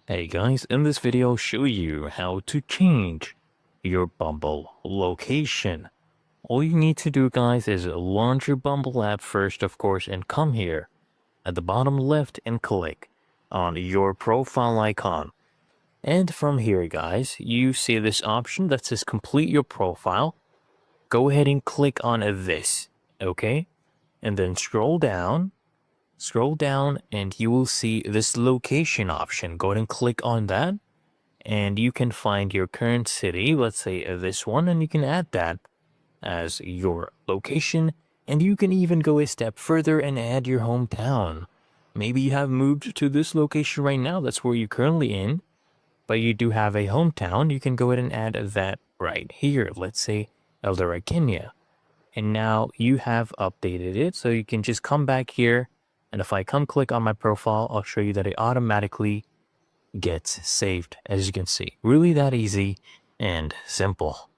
Hey guys, in this video I'll show you how to change your Bumble location. All you need to do guys is launch your Bumble app first of course and come here at the bottom left and click on your profile icon. And from here guys, you see this option that says complete your profile. Go ahead and click on this, okay? And then scroll down and you will see this location option. Go ahead and click on that and you can find your current city, let's say this one, and you can add that as your location. And you can even go a step further and add your hometown. Maybe you have moved to this location right now, that's where you're currently in, but you do have a hometown. You can go ahead and add that right here. Let's say Eldoret, Kenya. And now you have updated it, so you can just come back here, and if I come click on my profile, I'll show you that it automatically gets saved, as you can see. Really that easy and simple.